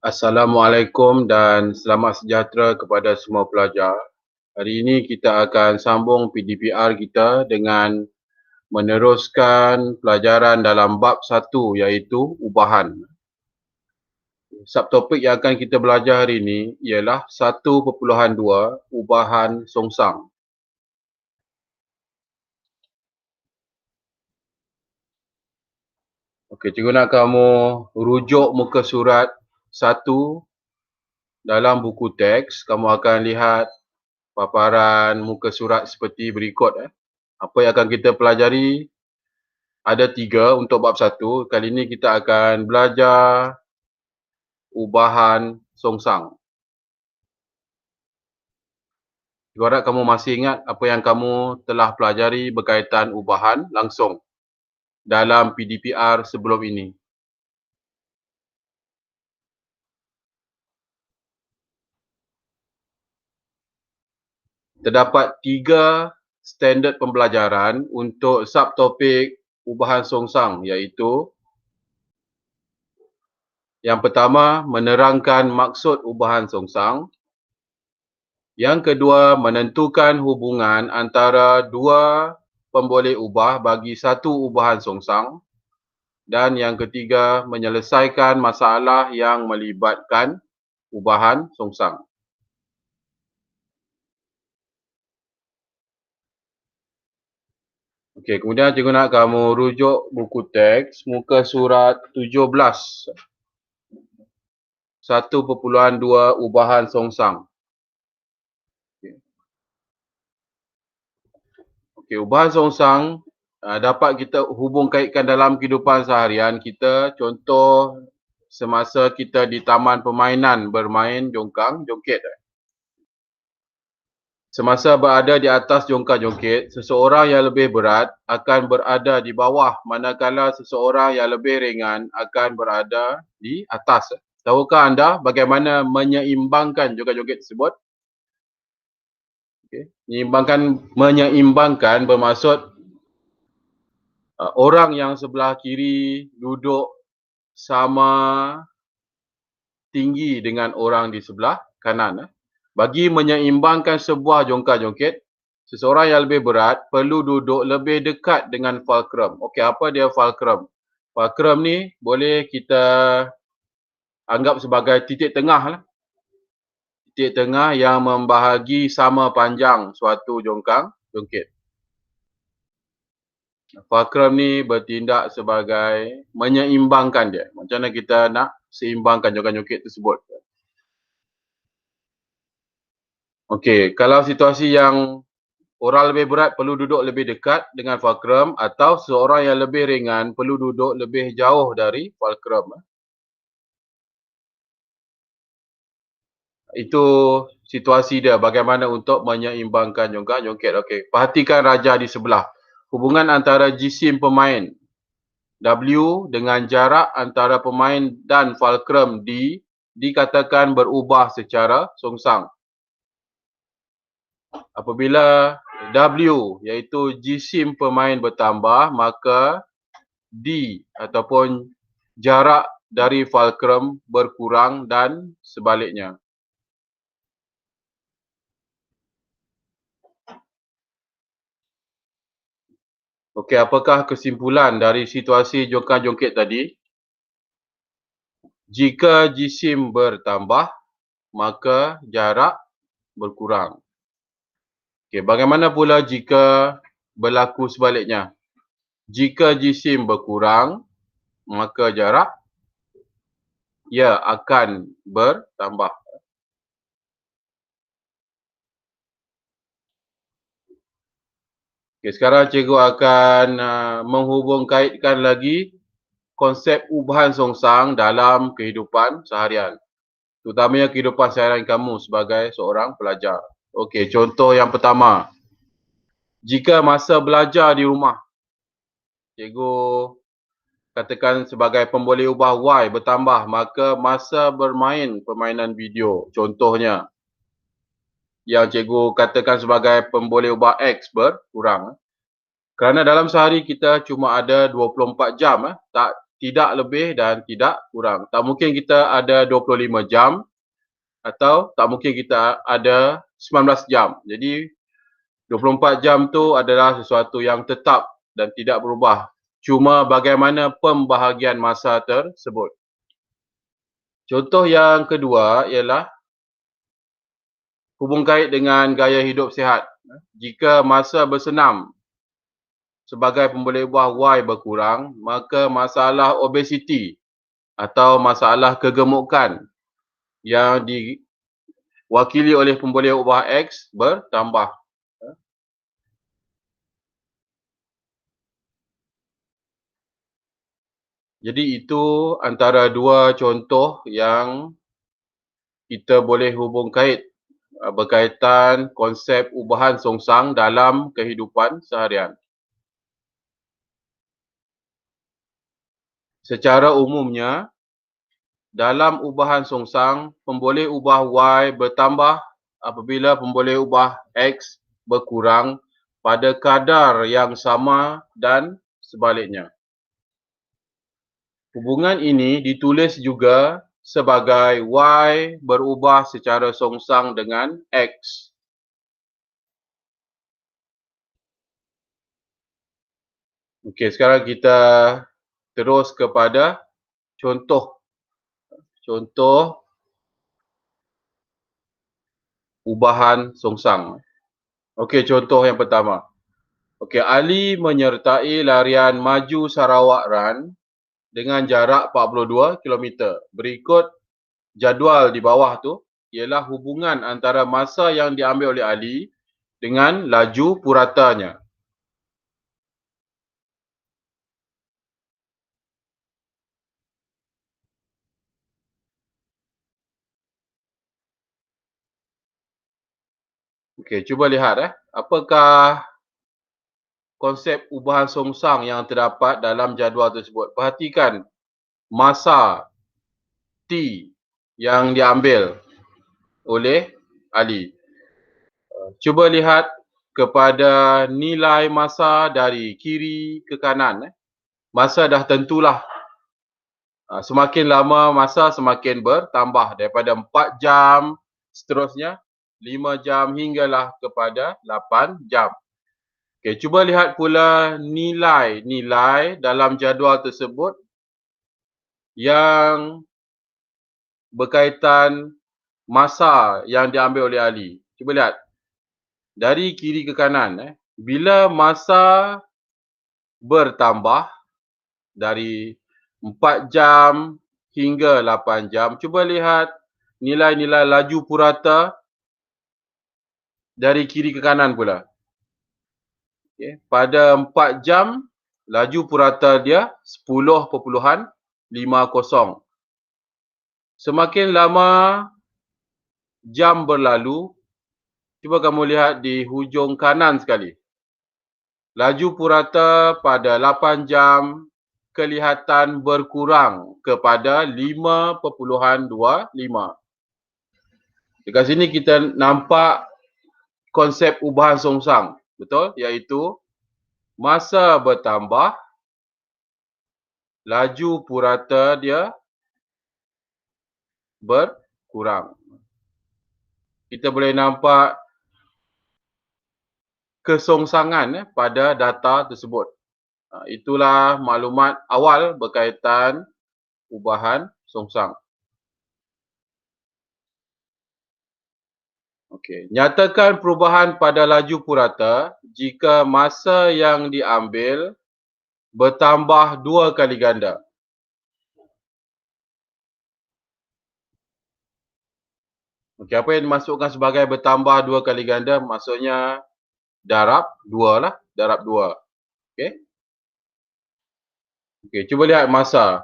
Assalamualaikum dan selamat sejahtera kepada semua pelajar. Hari ini kita akan sambung PDPR kita dengan meneruskan pelajaran dalam bab 1 iaitu ubahan. Subtopik yang akan kita belajar hari ini ialah 1.2 ubahan songsang. Okey, cikgu nak kamu rujuk muka surat 1 dalam buku teks. Kamu akan lihat paparan muka surat seperti berikut. Apa yang akan kita pelajari ada 3 untuk bab 1. Kali ini kita akan belajar ubahan songsang. Cikgu harap kamu masih ingat apa yang kamu telah pelajari berkaitan ubahan langsung dalam PDPR sebelum ini. Terdapat 3 standard pembelajaran untuk subtopik ubahan songsang iaitu yang pertama, menerangkan maksud ubahan songsang. Yang kedua, menentukan hubungan antara dua pemboleh ubah bagi satu ubahan songsang. Dan yang ketiga, menyelesaikan masalah yang melibatkan ubahan songsang. Okey, kemudian cikgu nak kamu rujuk buku teks muka surat 17. 1.2 ubahan songsang. Okey, ubahan songsang dapat kita hubung kaitkan dalam kehidupan seharian kita. Contoh semasa kita di taman permainan bermain jongkang-jongkit. Semasa berada di atas jongkang-jongkit, seseorang yang lebih berat akan berada di bawah manakala seseorang yang lebih ringan akan berada di atas. Tahukah anda bagaimana menyeimbangkan jongkang-jongkit tersebut? Okay. Menyeimbangkan bermaksud orang yang sebelah kiri duduk sama tinggi dengan orang di sebelah kanan. Bagi menyeimbangkan sebuah jongkang-jongkit, seseorang yang lebih berat perlu duduk lebih dekat dengan fulcrum. Okey, apa dia fulcrum? Fulcrum ni boleh kita anggap sebagai titik tengah lah. Titik tengah yang membahagi sama panjang suatu jongkang-jongkit. Fulcrum ni bertindak sebagai menyeimbangkan dia. Macam mana kita nak seimbangkan jongkang-jongkit tersebut. Okey, kalau situasi yang orang lebih berat perlu duduk lebih dekat dengan fulcrum atau seorang yang lebih ringan perlu duduk lebih jauh dari fulcrum. Itu situasi dia bagaimana untuk menyeimbangkan jongkang-jongkit. Okey, perhatikan raja di sebelah. Hubungan antara jisim pemain W dengan jarak antara pemain dan fulcrum D dikatakan berubah secara songsang. Apabila W iaitu jisim pemain bertambah, maka D ataupun jarak dari fulcrum berkurang dan sebaliknya. Okey, apakah kesimpulan dari situasi jongkang-jongkit tadi? Jika jisim bertambah, maka jarak berkurang. Okey, bagaimana pula jika berlaku sebaliknya? Jika jisim berkurang, maka jarak akan bertambah. Okey, sekarang cikgu akan menghubung kaitkan lagi konsep ubahan songsang dalam kehidupan seharian. Terutamanya kehidupan seharian kamu sebagai seorang pelajar. Okey, contoh yang pertama. Jika masa belajar di rumah, cikgu katakan sebagai pemboleh ubah Y bertambah, maka masa bermain permainan video, contohnya, yang cikgu katakan sebagai pemboleh ubah X berkurang. Kerana dalam sehari kita cuma ada 24 jam, tak tidak lebih dan tidak kurang. Tak mungkin kita ada 25 jam atau tak mungkin kita ada 19 jam. Jadi 24 jam tu adalah sesuatu yang tetap dan tidak berubah. Cuma bagaimana pembahagian masa tersebut. Contoh yang kedua ialah hubung kait dengan gaya hidup sihat. Jika masa bersenam sebagai pemboleh ubah Y berkurang, maka masalah obesiti atau masalah kegemukan yang diwakili oleh pemboleh ubah X bertambah. Jadi itu antara dua contoh yang kita boleh hubung kait berkaitan konsep ubahan songsang dalam kehidupan seharian. Secara umumnya, dalam ubahan songsang, pemboleh ubah Y bertambah apabila pemboleh ubah X berkurang pada kadar yang sama dan sebaliknya. Hubungan ini ditulis juga sebagai Y berubah secara songsang dengan X. Okey, sekarang kita terus kepada contoh ubahan songsang. Okey, contoh yang pertama. Okey, Ali menyertai larian maju Sarawak Run dengan jarak 42 km. Berikut jadual di bawah tu ialah hubungan antara masa yang diambil oleh Ali dengan laju puratanya. Okey, cuba lihat apakah konsep ubahan songsang yang terdapat dalam jadual tersebut. Perhatikan masa T yang diambil oleh Ali. Cuba lihat kepada nilai masa dari kiri ke kanan. Masa dah tentulah. Semakin lama masa semakin bertambah daripada 4 jam seterusnya 5 jam hinggalah kepada 8 jam. Okey, cuba lihat pula nilai-nilai dalam jadual tersebut yang berkaitan masa yang diambil oleh Ali. Cuba lihat. Dari kiri ke kanan. Bila masa bertambah dari 4 jam hingga 8 jam. Cuba lihat nilai-nilai laju purata dari kiri ke kanan pula. Okay. Pada 4 jam, laju purata dia 10.50. Semakin lama jam berlalu, cuba kamu lihat di hujung kanan sekali. Laju purata pada 8 jam kelihatan berkurang kepada 5.25. Dekat sini kita nampak konsep ubahan songsang. Betul? Iaitu masa bertambah, laju purata dia berkurang. Kita boleh nampak kesongsangan pada data tersebut. Itulah maklumat awal berkaitan ubahan songsang. Okey, nyatakan perubahan pada laju purata jika masa yang diambil bertambah 2 kali ganda. Okey, apa yang dimasukkan sebagai bertambah 2 kali ganda? Maksudnya darab 2 lah, darab 2. Okey. Okey, cuba lihat masa.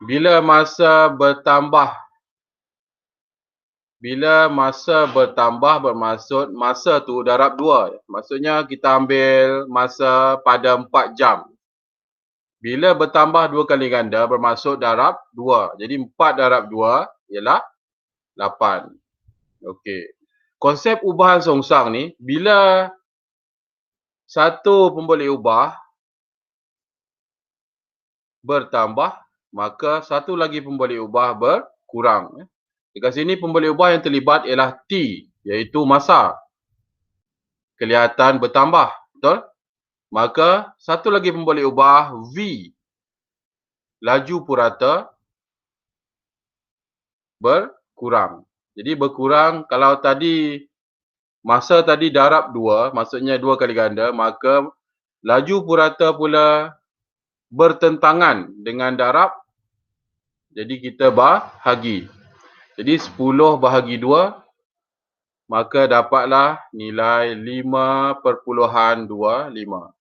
Bila masa bertambah bermaksud masa tu darab 2. Maksudnya kita ambil masa pada 4 jam. Bila bertambah 2 kali ganda bermaksud darab 2. Jadi 4 darab 2 ialah 8. Okey. Konsep ubahan songsang ni, bila satu pemboleh ubah bertambah, maka satu lagi pembalik ubah berkurang. Dekat sini pembalik ubah yang terlibat ialah T, iaitu masa. Kelihatan bertambah, betul? Maka satu lagi pembalik ubah V, laju purata berkurang. Jadi berkurang, kalau tadi masa tadi darab 2, maksudnya 2 kali ganda, maka laju purata pula bertentangan dengan darab, jadi kita bahagi. Jadi 10 bahagi 2, maka dapatlah nilai 5.25.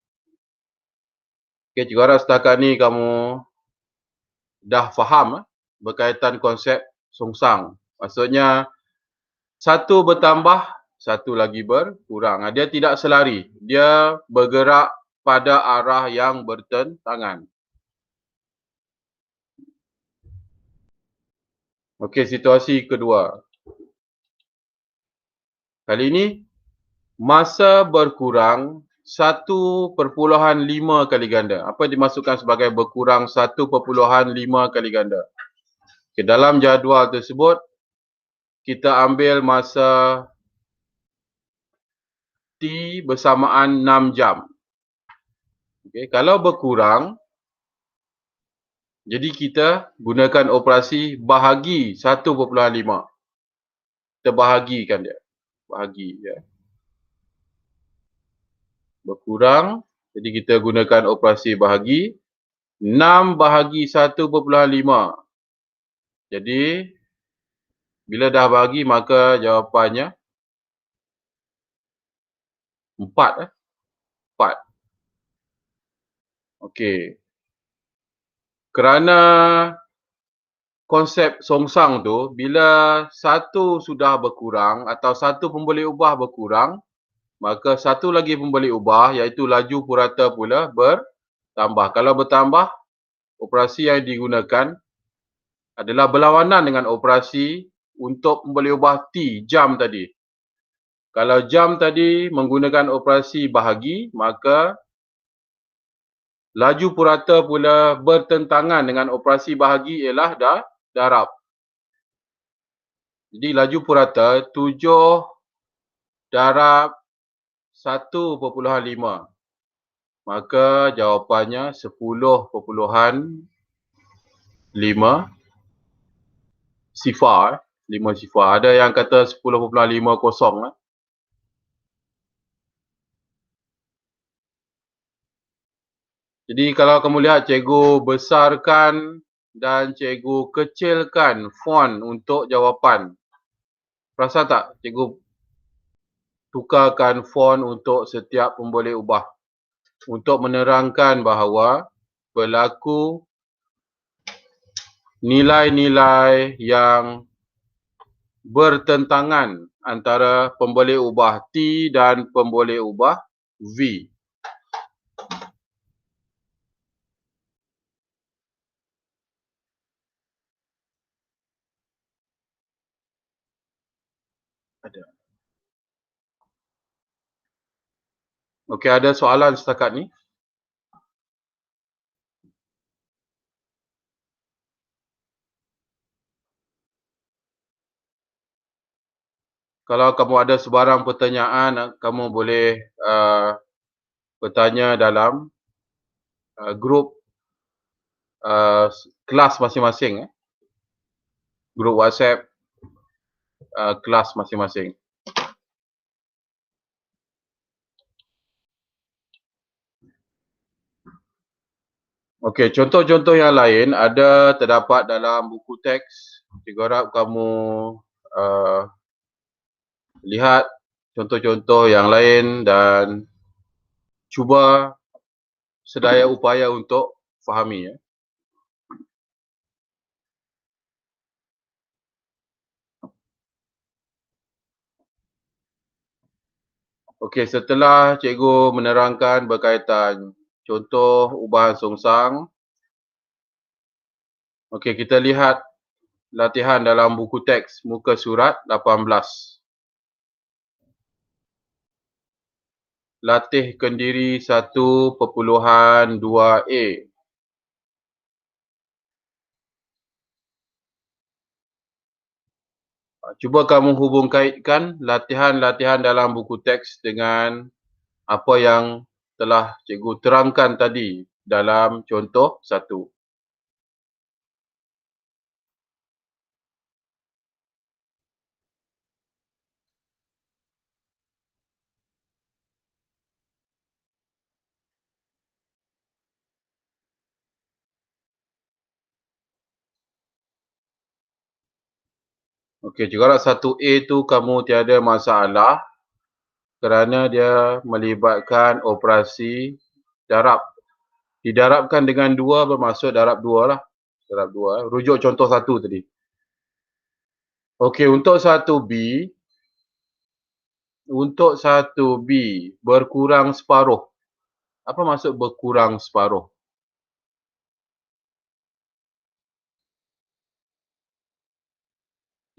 Okey, cikgu harap setakat ni kamu dah faham berkaitan konsep songsang. Maksudnya satu bertambah, satu lagi berkurang. Dia tidak selari, dia bergerak pada arah yang bertentangan. Okey, situasi kedua. Kali ini masa berkurang 1.5 kali ganda. Apa dimaksudkan sebagai berkurang 1.5 kali ganda? Okay, dalam jadual tersebut, kita ambil masa T bersamaan 6 jam. Okay, kalau berkurang, jadi kita gunakan operasi bahagi 1.5. Kita bahagikan dia. Bahagi. Ya. Berkurang, jadi kita gunakan operasi bahagi. 6 bahagi 1.5. Jadi, bila dah bahagi, maka jawapannya 4. 4. Okey. Kerana konsep songsang tu, bila satu sudah berkurang atau satu pembalik ubah berkurang, maka satu lagi pembalik ubah iaitu laju purata pula bertambah. Kalau bertambah, operasi yang digunakan adalah berlawanan dengan operasi untuk pembalik ubah T, jam tadi. Kalau jam tadi menggunakan operasi bahagi, maka laju purata pula bertentangan dengan operasi bahagi ialah darab. Jadi laju purata 7 darab 1.5. Maka jawapannya 10.5 sifar. 5 sifar. Ada yang kata 10.50. Jadi kalau kamu lihat cikgu besarkan dan cikgu kecilkan font untuk jawapan. Perasan tak cikgu tukarkan font untuk setiap pembalik ubah untuk menerangkan bahawa berlaku nilai-nilai yang bertentangan antara pembalik ubah T dan pembalik ubah V. Ada. Okey, ada soalan setakat ni? Kalau kamu ada sebarang pertanyaan, kamu boleh bertanya dalam grup kelas masing-masing. Grup WhatsApp kelas masing-masing. Okey, contoh-contoh yang lain ada terdapat dalam buku teks. Cikgu harap kamu lihat contoh-contoh yang lain dan cuba sedaya upaya untuk fahami. Okey, setelah cikgu menerangkan berkaitan contoh ubahan songsang, okey, kita lihat latihan dalam buku teks muka surat 18. Latih kendiri 1.2a. Cuba kamu hubung kaitkan latihan-latihan dalam buku teks dengan apa yang telah cikgu terangkan tadi dalam contoh 1. Okey, corak 1A tu kamu tiada masalah kerana dia melibatkan operasi darab. Didarabkan dengan 2 bermaksud darab 2 lah. Darab 2. Rujuk contoh 1 tadi. Okey, untuk 1B, berkurang separuh. Apa maksud berkurang separuh?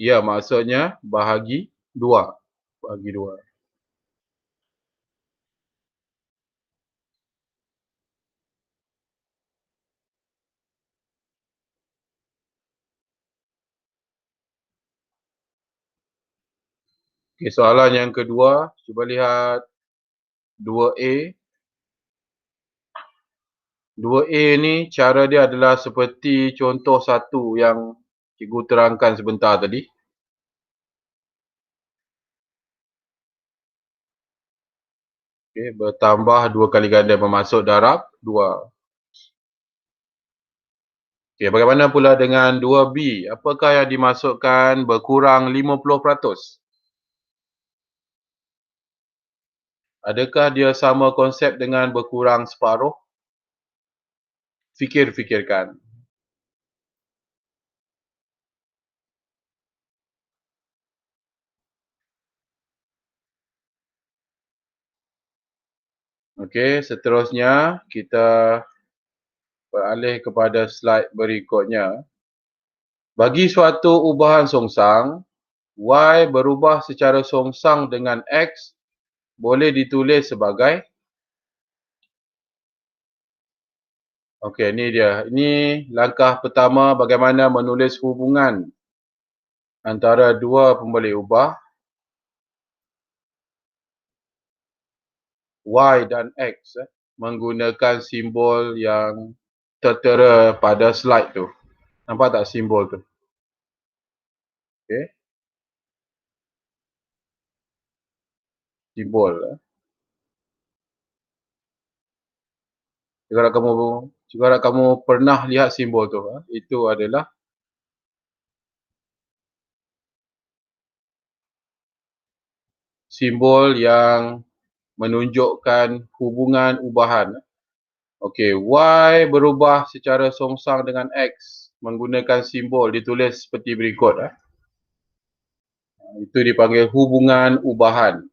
Ya, maksudnya bahagi 2. Bahagi 2. Okey, soalan yang kedua, cuba lihat 2A. 2A ni cara dia adalah seperti contoh 1 yang cikgu terangkan sebentar tadi. Okey, bertambah 2 kali ganda bermaksud darab 2. Okey, bagaimana pula dengan 2B? Apakah yang dimaksudkan berkurang 50%? Adakah dia sama konsep dengan berkurang separuh? Fikir-fikirkan. Okey, seterusnya kita beralih kepada slide berikutnya. Bagi suatu ubahan songsang, Y berubah secara songsang dengan X boleh ditulis sebagai. Okey, ni dia. Ini langkah pertama bagaimana menulis hubungan antara dua pemboleh ubah Y dan X menggunakan simbol yang tertera pada slide tu. Nampak tak simbol tu? Okey. Simbol. Jika kamu pernah lihat simbol tu, itu adalah simbol yang menunjukkan hubungan ubahan. Okey, Y berubah secara songsang dengan X menggunakan simbol ditulis seperti berikut. Itu dipanggil hubungan ubahan.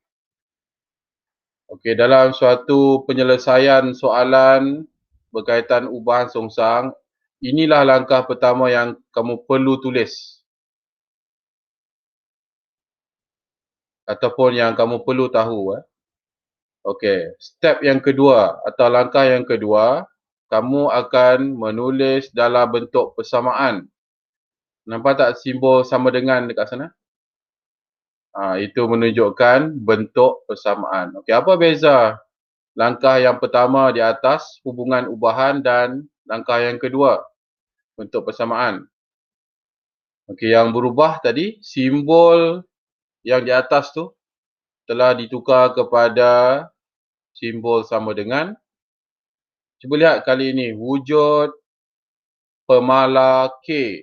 Okey, dalam suatu penyelesaian soalan berkaitan ubahan songsang, inilah langkah pertama yang kamu perlu tulis. Ataupun yang kamu perlu tahu. Okey, step yang kedua atau langkah yang kedua, kamu akan menulis dalam bentuk persamaan. Nampak tak simbol sama dengan dekat sana? Itu menunjukkan bentuk persamaan. Okey, apa beza langkah yang pertama di atas, hubungan ubahan, dan langkah yang kedua, bentuk persamaan? Okey, yang berubah tadi, simbol yang di atas tu telah ditukar kepada simbol sama dengan. Cuba lihat kali ini, wujud pemala K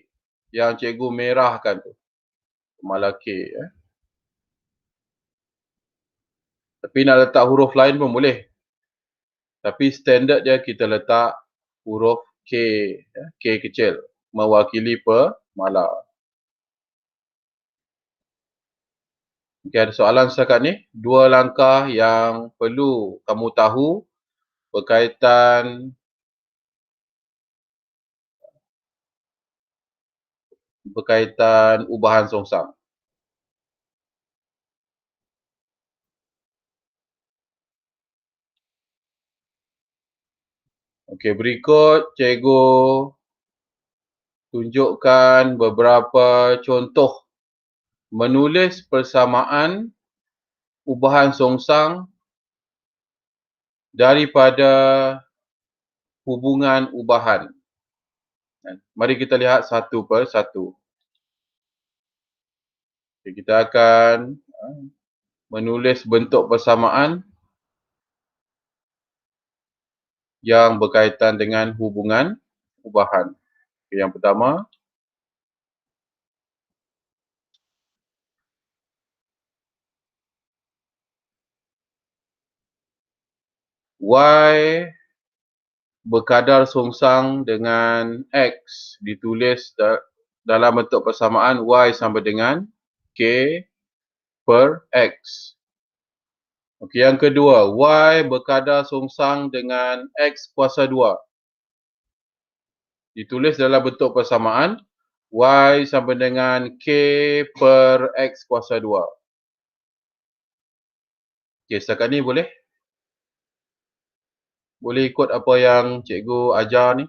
yang cikgu merahkan tu. Pemala K. Tapi nak letak huruf lain pun boleh. Tapi standard dia kita letak huruf K. K kecil. Mewakili pemala. Okay, ada soalan setakat ni. 2 langkah yang perlu kamu tahu berkaitan ubahan songsang. Okey, berikut cikgu tunjukkan beberapa contoh menulis persamaan ubahan songsang daripada hubungan ubahan. Mari kita lihat satu per satu. Kita akan menulis bentuk persamaan yang berkaitan dengan hubungan ubahan. Yang pertama, Y berkadar songsang dengan X ditulis dalam bentuk persamaan Y sama dengan K per X. Okey, yang kedua, Y berkadar songsang dengan X kuasa 2. Ditulis dalam bentuk persamaan Y sama dengan K per X kuasa 2. Okey, setakat ni boleh? Boleh ikut apa yang cikgu ajar ni?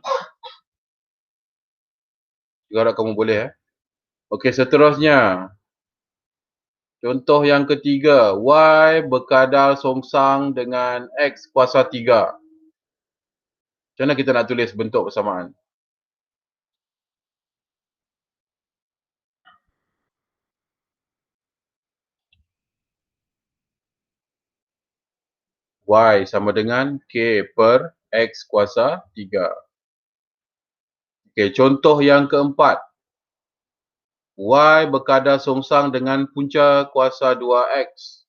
Cikgu harap kamu boleh. Okey, seterusnya. Contoh yang ketiga, Y berkadar songsang dengan X kuasa 3. Macam mana kita nak tulis bentuk persamaan? Y sama dengan K per X kuasa 3. Okey, contoh yang keempat. Y berkadar songsang dengan punca kuasa 2X.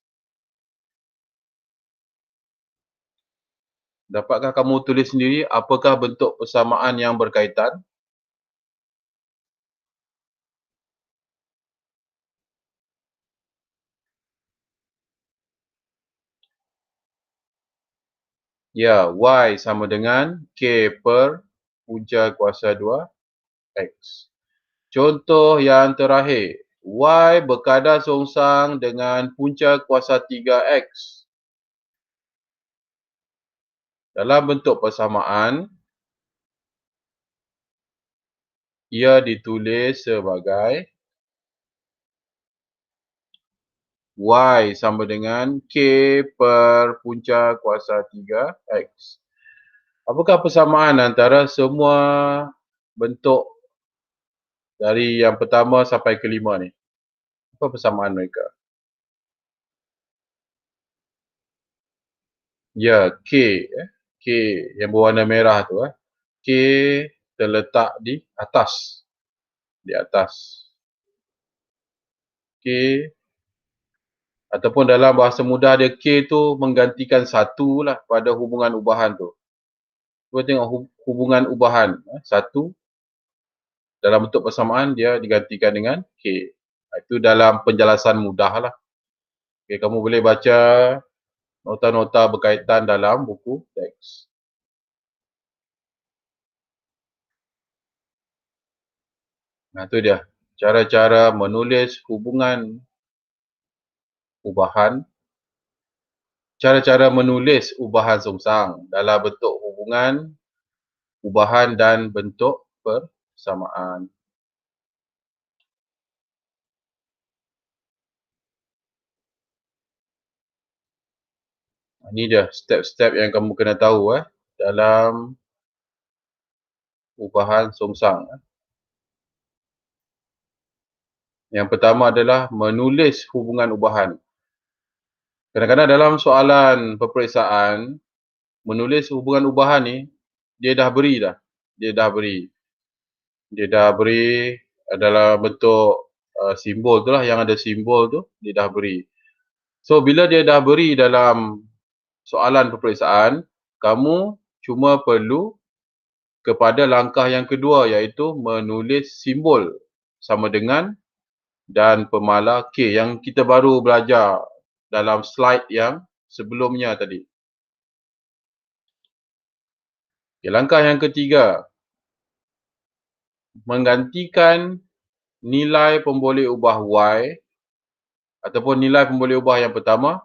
Dapatkah kamu tulis sendiri apakah bentuk persamaan yang berkaitan? Ya, Y sama dengan K per punca kuasa 2X. Contoh yang terakhir, Y berkadar songsang dengan punca kuasa 3X. Dalam bentuk persamaan, ia ditulis sebagai Y sama dengan K per punca kuasa 3X. Apakah persamaan antara semua bentuk dari yang pertama sampai kelima ni? Apa persamaan mereka? Ya, K. K yang berwarna merah tu. K terletak di atas. Di atas. K ataupun dalam bahasa mudah dia K tu menggantikan satu lah pada hubungan ubahan tu. Cuba tengok hubungan ubahan. Satu dalam bentuk persamaan dia digantikan dengan K. Itu dalam penjelasan mudah lah. Okay, kamu boleh baca nota-nota berkaitan dalam buku teks. Nah, itu dia. Cara-cara menulis hubungan ubahan. Cara-cara menulis ubahan songsang dalam bentuk hubungan ubahan dan bentuk persamaan. Ini dia step-step yang kamu kena tahu dalam ubahan songsang. Yang pertama adalah menulis hubungan ubahan. Kadang-kadang dalam soalan peperiksaan, menulis hubungan ubahan ni, dia dah beri dah. Dia dah beri dalam bentuk simbol tu lah, yang ada simbol tu, dia dah beri. So, bila dia dah beri dalam soalan peperiksaan, kamu cuma perlu kepada langkah yang kedua, iaitu menulis simbol sama dengan dan pemala K yang kita baru belajar dalam slide yang sebelumnya tadi. Okay, langkah yang ketiga, menggantikan nilai pemboleh ubah Y ataupun nilai pemboleh ubah yang pertama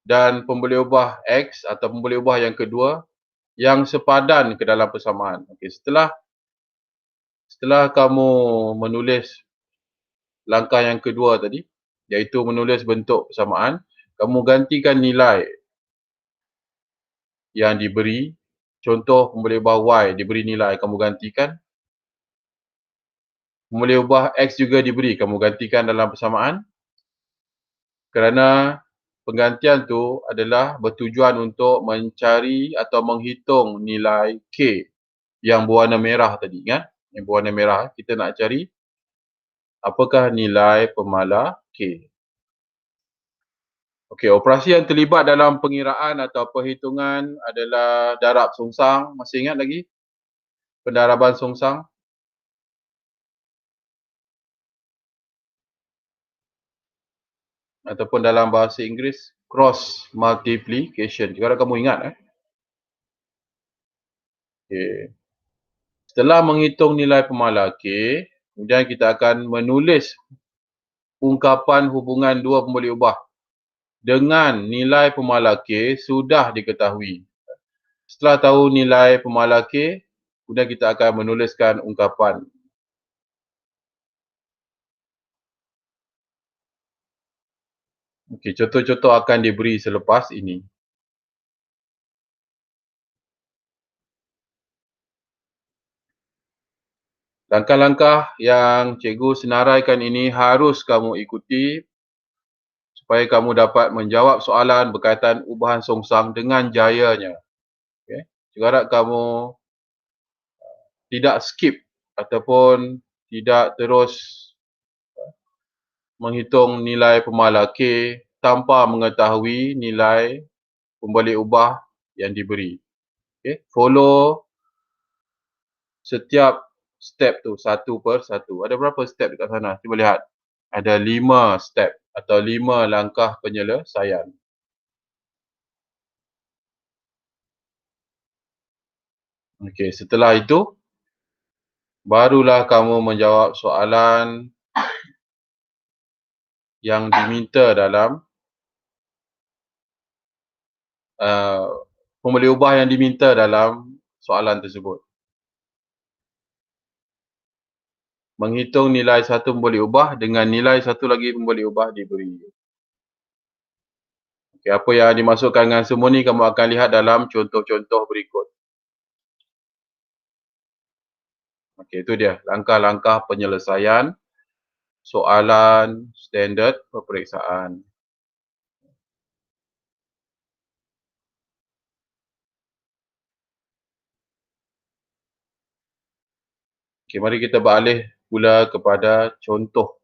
dan pemboleh ubah X atau pemboleh ubah yang kedua yang sepadan ke dalam persamaan. Okay, setelah kamu menulis langkah yang kedua tadi, iaitu menulis bentuk persamaan. Kamu gantikan nilai yang diberi. Contoh boleh ubah Y diberi nilai, kamu gantikan. Boleh ubah X juga diberi, kamu gantikan dalam persamaan. Kerana penggantian tu adalah bertujuan untuk mencari atau menghitung nilai K yang berwarna merah tadi, kan? Yang berwarna merah, kita nak cari apakah nilai pemala K. Okey, operasi yang terlibat dalam pengiraan atau perhitungan adalah darab songsang. Masih ingat lagi pendaraban songsang? Ataupun dalam bahasa Inggeris, cross multiplication. Jika kamu ingat. Okay. Setelah menghitung nilai pemala K, kemudian kita akan menulis ungkapan hubungan dua pemboleh ubah dengan nilai pemala K sudah diketahui. Setelah tahu nilai pemala K, kemudian kita akan menuliskan ungkapan. Okey, contoh-contoh akan diberi selepas ini. Langkah-langkah yang cikgu senaraikan ini harus kamu ikuti supaya kamu dapat menjawab soalan berkaitan ubahan songsang dengan jayanya. Okay. Jika harap kamu tidak skip ataupun tidak terus menghitung nilai pemala K tanpa mengetahui nilai pembalik ubah yang diberi. Okay. Follow setiap step tu satu per satu. Ada berapa step dekat sana? Cuba lihat. Ada 5 step atau 5 langkah penyelesaian. Okey, setelah itu barulah kamu menjawab soalan yang diminta dalam pembeli ubah yang diminta dalam soalan tersebut. Menghitung nilai satu pembeli ubah dengan nilai satu lagi pembeli ubah diberi. Okay, apa yang dimasukkan dengan semua ni kamu akan lihat dalam contoh-contoh berikut. Okey, itu dia langkah-langkah penyelesaian soalan standard peperiksaan. Okey, mari kita beralih pula kepada contoh.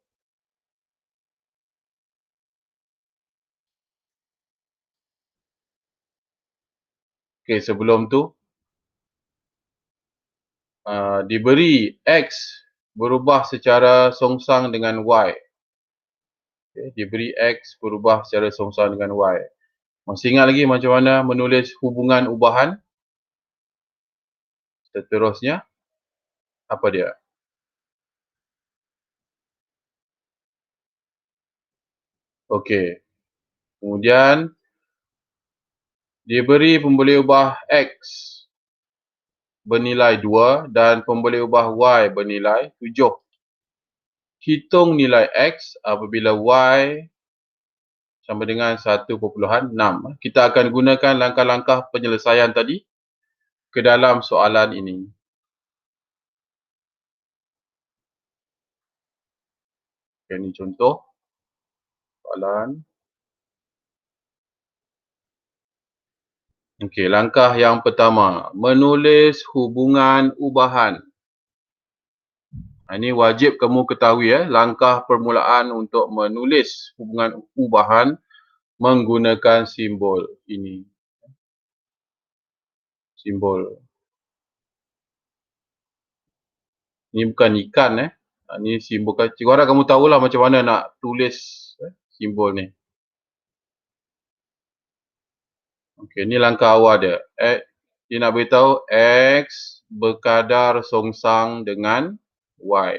Okey, sebelum tu diberi X berubah secara songsang dengan Y. Okay, diberi X berubah secara songsang dengan Y. Masih ingat lagi macam mana menulis hubungan ubahan? Seterusnya, apa dia? Okey. Kemudian, diberi pemboleh ubah X bernilai 2 dan pemboleh ubah Y bernilai 7. Hitung nilai X apabila Y sama dengan 1.6. Kita akan gunakan langkah-langkah penyelesaian tadi ke dalam soalan ini. Ini contoh soalan. Okey, langkah yang pertama, menulis hubungan ubahan. Ini wajib kamu ketahui langkah permulaan untuk menulis hubungan ubahan menggunakan simbol ini. Simbol. Ini bukan ikan Ini simbol. Cikgu harap kamu tahulah macam mana nak tulis simbol ni. Okey, ni langkah awal dia. Dia nak beritahu X berkadar songsang dengan Y.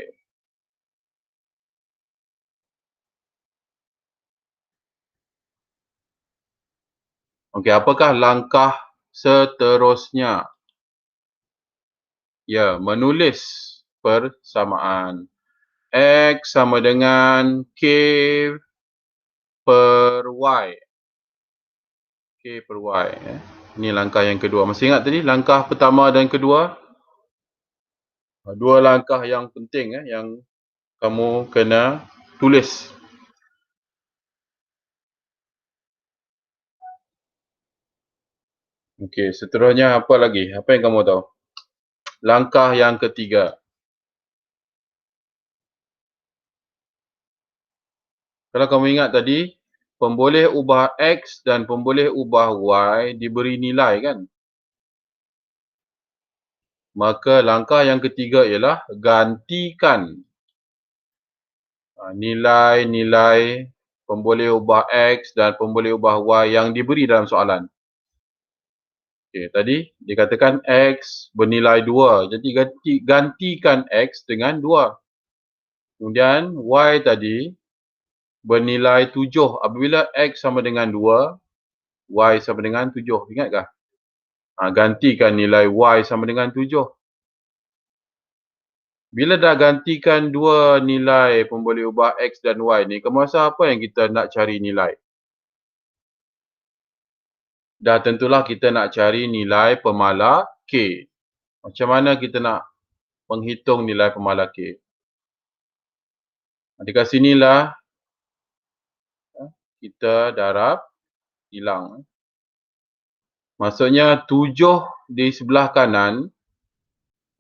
Okey, apakah langkah seterusnya? Ya, menulis persamaan. X sama dengan K per Y. K per Y. Ini langkah yang kedua. Masih ingat tadi langkah pertama dan kedua? Dua langkah yang penting yang kamu kena tulis. Okey, seterusnya apa lagi? Apa yang kamu tahu? Langkah yang ketiga. Kalau kamu ingat tadi, pemboleh ubah X dan pemboleh ubah Y diberi nilai kan? Maka langkah yang ketiga ialah gantikan nilai-nilai pemboleh ubah X dan pemboleh ubah Y yang diberi dalam soalan. Okey, tadi dikatakan X bernilai 2. Jadi gantikan X dengan 2. Kemudian Y tadi bernilai 7. Apabila X sama dengan 2, Y sama dengan 7. Ingatkah? Gantikan nilai Y sama dengan 7. Bila dah gantikan dua nilai pemboleh ubah X dan Y ni, kamu rasa apa yang kita nak cari nilai? Dah tentulah kita nak cari nilai pemala K. Macam mana kita nak menghitung nilai pemala K? Dekat sinilah kita darab hilang. Maksudnya 7 di sebelah kanan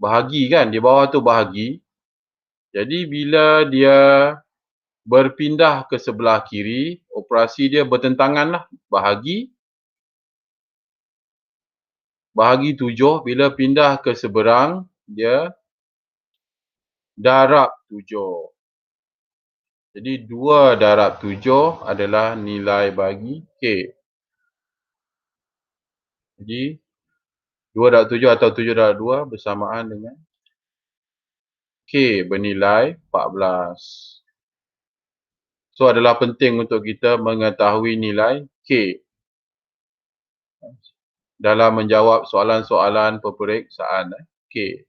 bahagi kan, di bawah tu bahagi. Jadi bila dia berpindah ke sebelah kiri, operasi dia bertentangan lah. Bahagi 7, bila pindah ke seberang, dia darab 7. Jadi 2 darab 7 adalah nilai bagi K. Jadi 2 darab 7 atau 7 darab 2 bersamaan dengan K bernilai 14. So adalah penting untuk kita mengetahui nilai K dalam menjawab soalan-soalan peperiksaan K.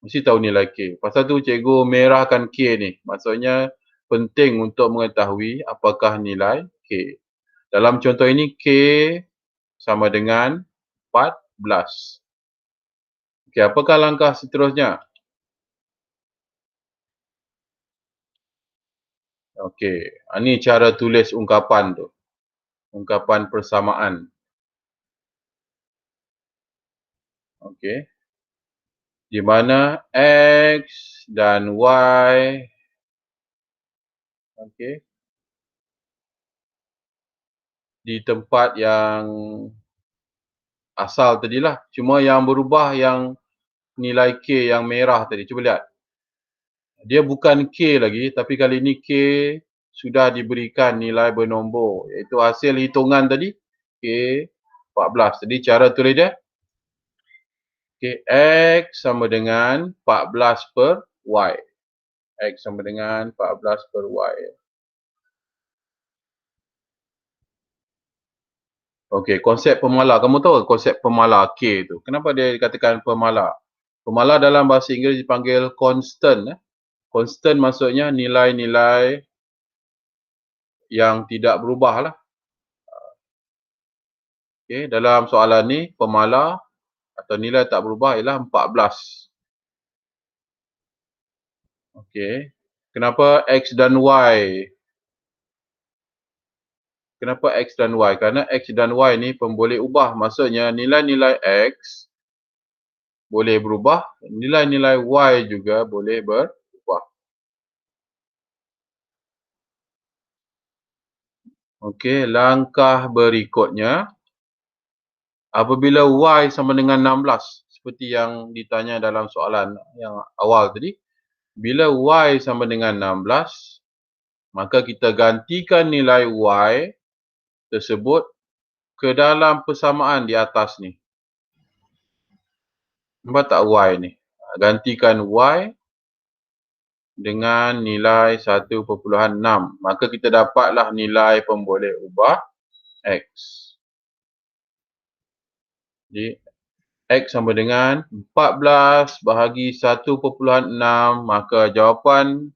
Mesti tahu nilai K. Pasal tu cikgu merahkan K ni. Maksudnya penting untuk mengetahui apakah nilai K. Dalam contoh ini K sama dengan 14. Okey, apakah langkah seterusnya? Okey, ini cara tulis ungkapan tu. Ungkapan persamaan. Okey. Di mana X dan Y di tempat yang asal tadilah. Cuma yang berubah yang nilai K yang merah tadi. Cuba lihat. Dia bukan K lagi, tapi kali ini K sudah diberikan nilai bernombor. Iaitu hasil hitungan tadi, K 14. Jadi cara tulis dia, X sama dengan 14 per Y. X sama dengan 14 per Y. Okey, konsep pemala. Kamu tahu konsep pemala K tu? Kenapa dia dikatakan pemala? Pemala dalam bahasa Inggeris dipanggil constant. Constant maksudnya nilai-nilai yang tidak berubah lah. Okey, dalam soalan ni pemala atau nilai tak berubah ialah 14. Okey. Kenapa X dan Y? Kenapa X dan Y? Kerana X dan Y ni pemboleh ubah. Maksudnya nilai-nilai X boleh berubah, nilai-nilai Y juga boleh berubah. Okey, langkah berikutnya, apabila Y sama dengan 16, seperti yang ditanya dalam soalan yang awal tadi, bila Y sama dengan 16, maka kita gantikan nilai Y tersebut ke dalam persamaan di atas ni. Nampak tak Y ni? Gantikan Y dengan nilai 1.6. Maka kita dapatlah nilai pemboleh ubah X. Jadi X sama dengan 14 bahagi 1.6, maka jawapan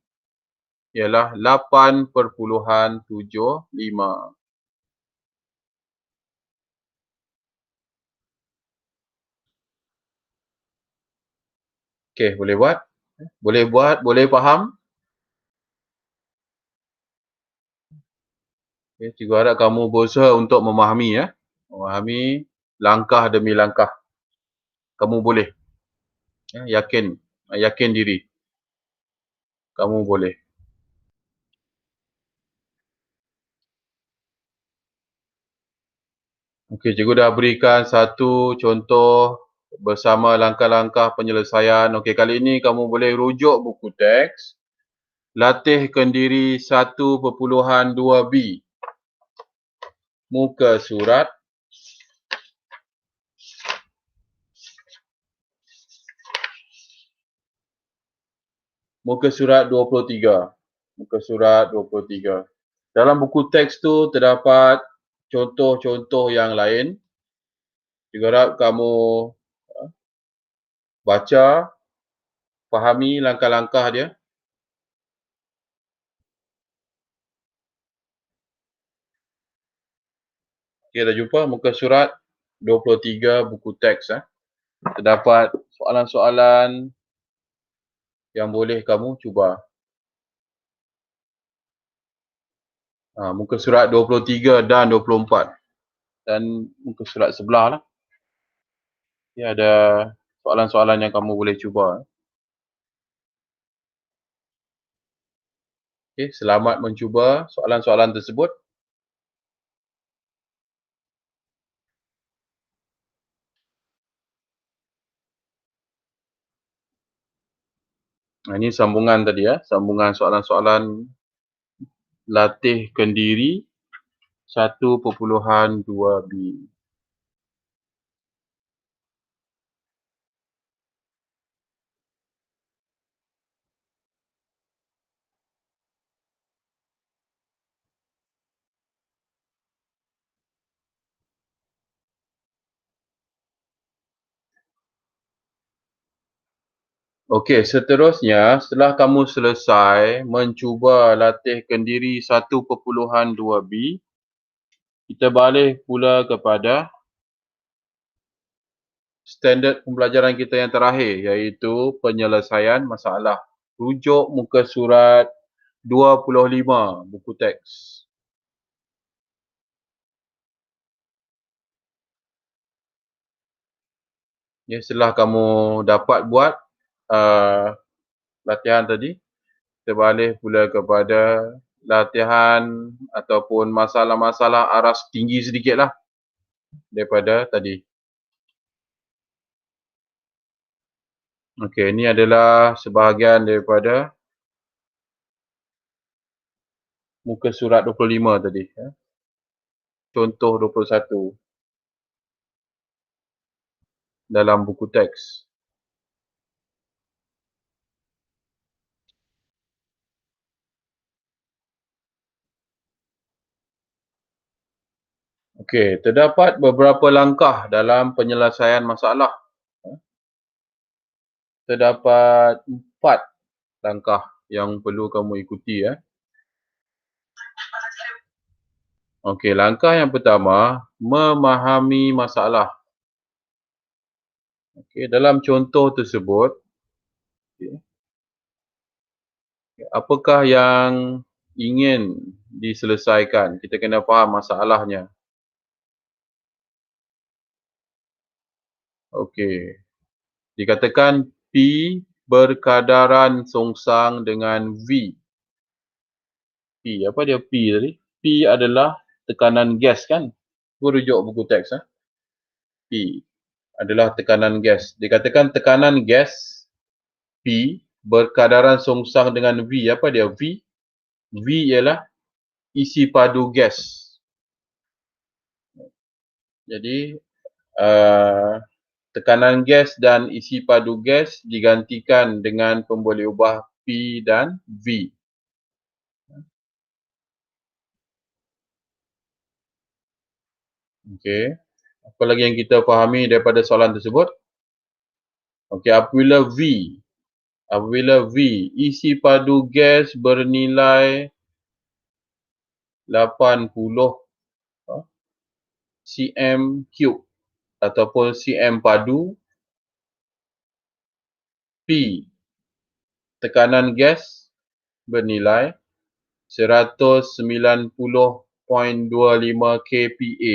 ialah 8,75. Okey, boleh buat? Boleh buat, boleh faham? Okay, cikgu harap kamu berusaha untuk memahami ya. Memahami langkah demi langkah. Kamu boleh. Ya, yakin. Yakin diri. Kamu boleh. Okey, cikgu dah berikan satu contoh bersama langkah-langkah penyelesaian. Okey, kali ini kamu boleh rujuk buku teks. Latihkan diri 1.2b. Muka surat. Muka surat 23. Muka surat 23. Dalam buku teks tu terdapat contoh-contoh yang lain. Cikgu harap kamu baca, fahami langkah-langkah dia. Okey, dah jumpa muka surat 23 buku teks. Terdapat soalan-soalan yang boleh kamu cuba. Muka surat 23 dan 24. Dan muka surat sebelah lah. Dia ada soalan-soalan yang kamu boleh cuba. Okey, selamat mencuba soalan-soalan tersebut. Ini sambungan tadi ya, sambungan soalan-soalan latihkan diri 1.2b. Okey, seterusnya setelah kamu selesai mencuba latihkan diri 1.2b, kita balik pula kepada standard pembelajaran kita yang terakhir, iaitu penyelesaian masalah. Rujuk muka surat 25 buku teks. Ya, setelah kamu dapat buat latihan tadi, kita balik pula kepada latihan ataupun masalah-masalah aras tinggi sedikit lah daripada tadi. Okey, ini adalah sebahagian daripada muka surat 25 tadi. Contoh 21 dalam buku teks. Okey, terdapat beberapa langkah dalam penyelesaian masalah. Terdapat 4 langkah yang perlu kamu ikuti ya. Okey, langkah yang pertama, memahami masalah. Okey, dalam contoh tersebut, apakah yang ingin diselesaikan? Kita kena faham masalahnya. Okey. Dikatakan P berkadaran songsang dengan V. P, apa dia P tadi? P adalah tekanan gas kan? Rujuk buku teks. P adalah tekanan gas. Dikatakan tekanan gas P berkadaran songsang dengan V. Apa dia V? V ialah isi padu gas. Jadi tekanan gas dan isi padu gas digantikan dengan pemboleh ubah P dan V. Okey. Apa lagi yang kita fahami daripada soalan tersebut? Okey, apabila V Apabila V, isi padu gas bernilai 80 cm cube ataupun cm padu, P, tekanan gas bernilai 190.25 kPa.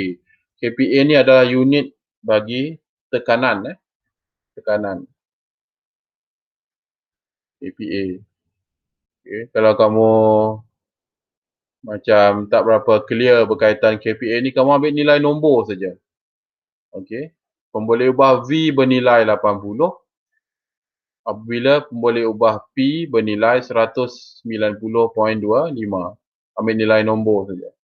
kPa ni adalah unit bagi tekanan. Tekanan. kPa. Okay. Kalau kamu macam tak berapa clear berkaitan kPa ni, kamu ambil nilai nombor saja. Okey. Pemboleh ubah V bernilai 80. Apabila pemboleh ubah P bernilai 190.25. Ambil nilai nombor saja.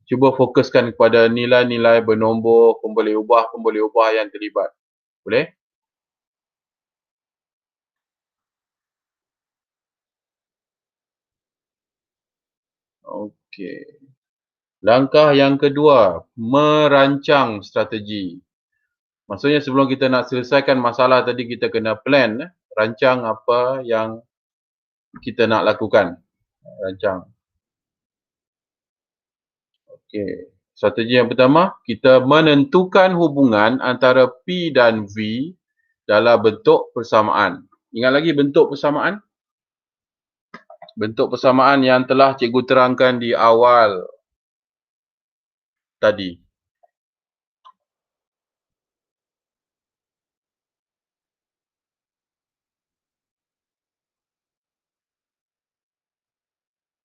Cuba fokuskan kepada nilai-nilai bernombor pemboleh ubah yang terlibat. Boleh? Okey. Langkah yang kedua, merancang strategi. Maksudnya sebelum kita nak selesaikan masalah tadi, kita kena plan, rancang apa yang kita nak lakukan. Rancang. Okey. Strategi yang pertama, kita menentukan hubungan antara P dan V dalam bentuk persamaan. Ingat lagi bentuk persamaan? Bentuk persamaan yang telah cikgu terangkan di awal tadi.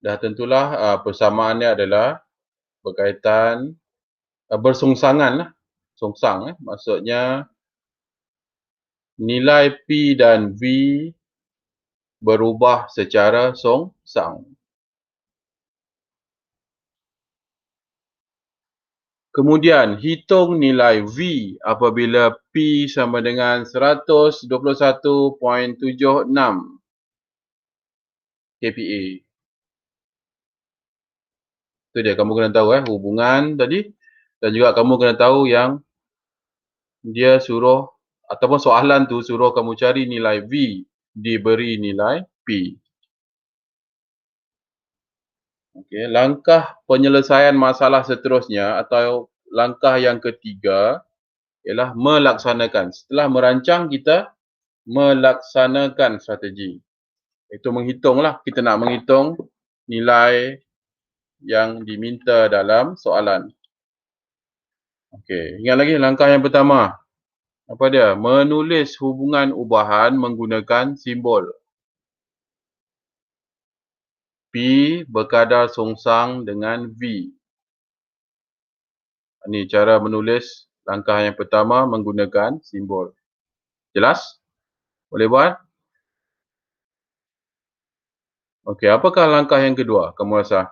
Dah tentulah persamaannya adalah berkaitan bersongsangan lah. Songsang maksudnya nilai P dan V berubah secara songsang. Kemudian hitung nilai V apabila P sama dengan 121.76 kPa. Itu dia, kamu kena tahu hubungan tadi, dan juga kamu kena tahu yang dia suruh ataupun soalan tu suruh kamu cari nilai V diberi nilai P. Okey, langkah penyelesaian masalah seterusnya atau langkah yang ketiga ialah melaksanakan. Setelah merancang, kita melaksanakan strategi. Itu menghitunglah. Kita nak menghitung nilai yang diminta dalam soalan. Okey, ingat lagi langkah yang pertama. Apa dia? Menulis hubungan ubahan menggunakan simbol. P berkadar songsang dengan V. Ini cara menulis langkah yang pertama menggunakan simbol. Jelas? Boleh buat? Okey, apakah langkah yang kedua kamu rasa?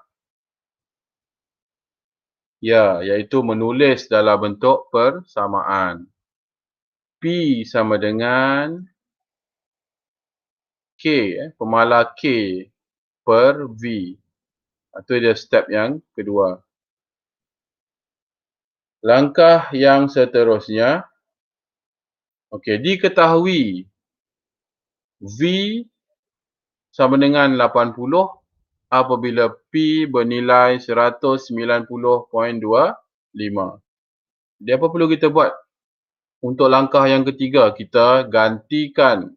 Ya, iaitu menulis dalam bentuk persamaan. P sama dengan K, pemala K per V. Itu dia step yang kedua. Langkah yang seterusnya, okey, diketahui V sama dengan 80 apabila P bernilai 190.25. Jadi apa perlu kita buat? Untuk langkah yang ketiga, kita gantikan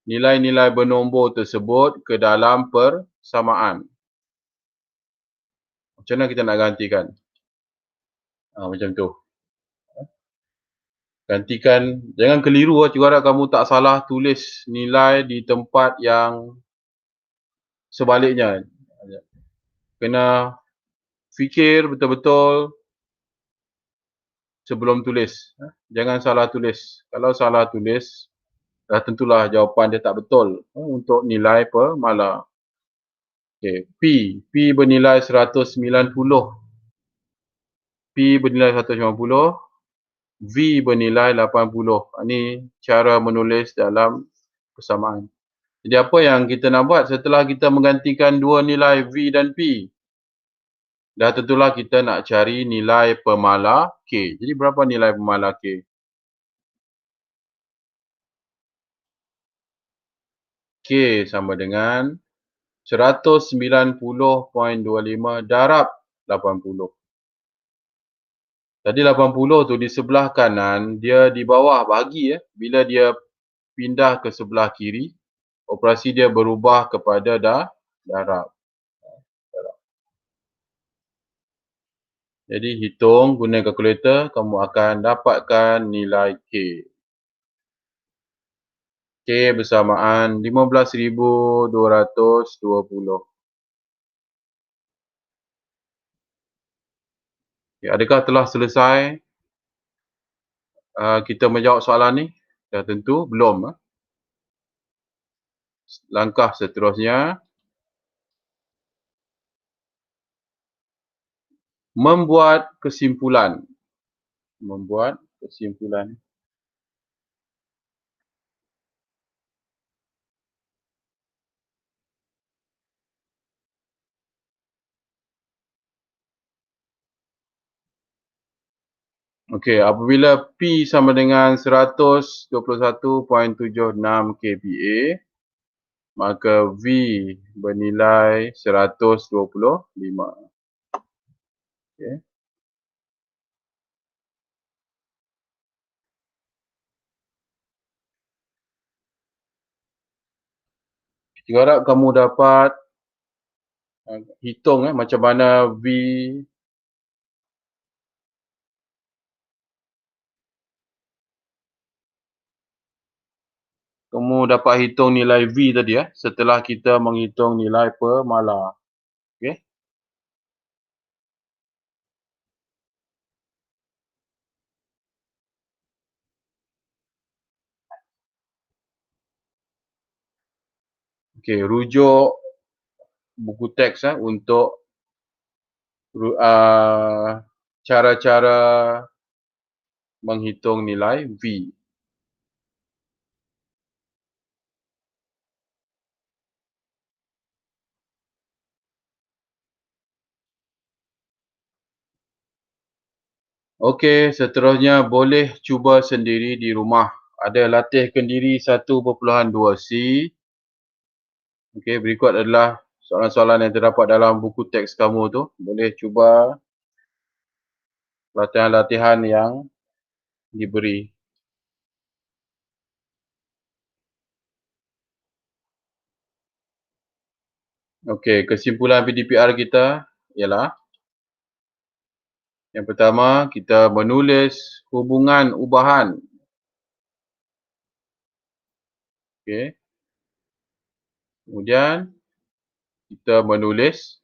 nilai-nilai bernombor tersebut ke dalam persamaan. Macam mana kita nak gantikan? Macam tu. Gantikan, jangan keliru. Cikgu harap kamu tak salah tulis nilai di tempat yang sebaliknya. Kena fikir betul-betul sebelum tulis. Jangan salah tulis. Kalau salah tulis, dah tentulah jawapan dia tak betul untuk nilai pemala. Okay. P bernilai 190. P bernilai 190. V bernilai 80. Ini cara menulis dalam persamaan. Jadi apa yang kita nak buat setelah kita menggantikan dua nilai V dan P? Dah tentulah kita nak cari nilai pemala K. Jadi berapa nilai pemala K? K sama dengan 190.25 darab 80. Tadi 80 tu di sebelah kanan, dia di bawah bahagi ya. Bila dia pindah ke sebelah kiri, operasi dia berubah kepada darab. Jadi hitung guna kalkulator, kamu akan dapatkan nilai K. K bersamaan 15,220. Okay, adakah telah selesai kita menjawab soalan ni? Dah tentu belum. Langkah seterusnya, membuat kesimpulan. Membuat kesimpulan. Okey, apabila P sama dengan 121.76 kPa, maka V bernilai 125. Okey. Saya harap kamu dapat hitung macam mana V kamu dapat hitung nilai V tadi setelah kita menghitung nilai pemala. Okey. Okey, rujuk buku teks untuk cara-cara menghitung nilai V. Okey, seterusnya boleh cuba sendiri di rumah. Ada latih kendiri 1.2C. Okey, berikut adalah soalan-soalan yang terdapat dalam buku teks kamu tu. Boleh cuba latihan-latihan yang diberi. Okey, kesimpulan PDPR kita ialah yang pertama, kita menulis hubungan ubahan. Okey. Kemudian kita menulis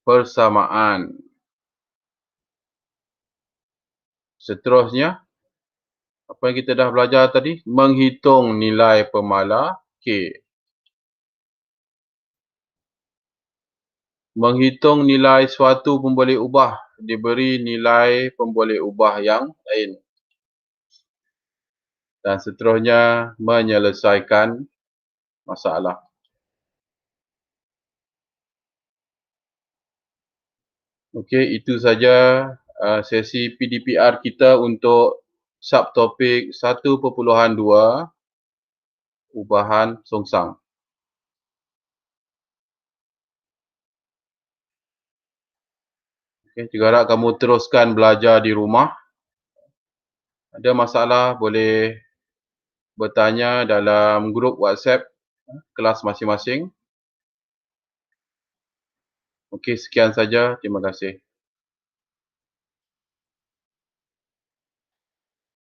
persamaan. Seterusnya, apa yang kita dah belajar tadi? Menghitung nilai pemala K. Menghitung nilai suatu pemboleh ubah diberi nilai pemboleh ubah yang lain. Dan seterusnya, menyelesaikan masalah. Okey, itu saja sesi PDPR kita untuk subtopik 1.2 ubahan songsang. Okay, juga harap kamu teruskan belajar di rumah. Ada masalah boleh bertanya dalam grup WhatsApp kelas masing-masing. Okey, sekian saja. Terima kasih.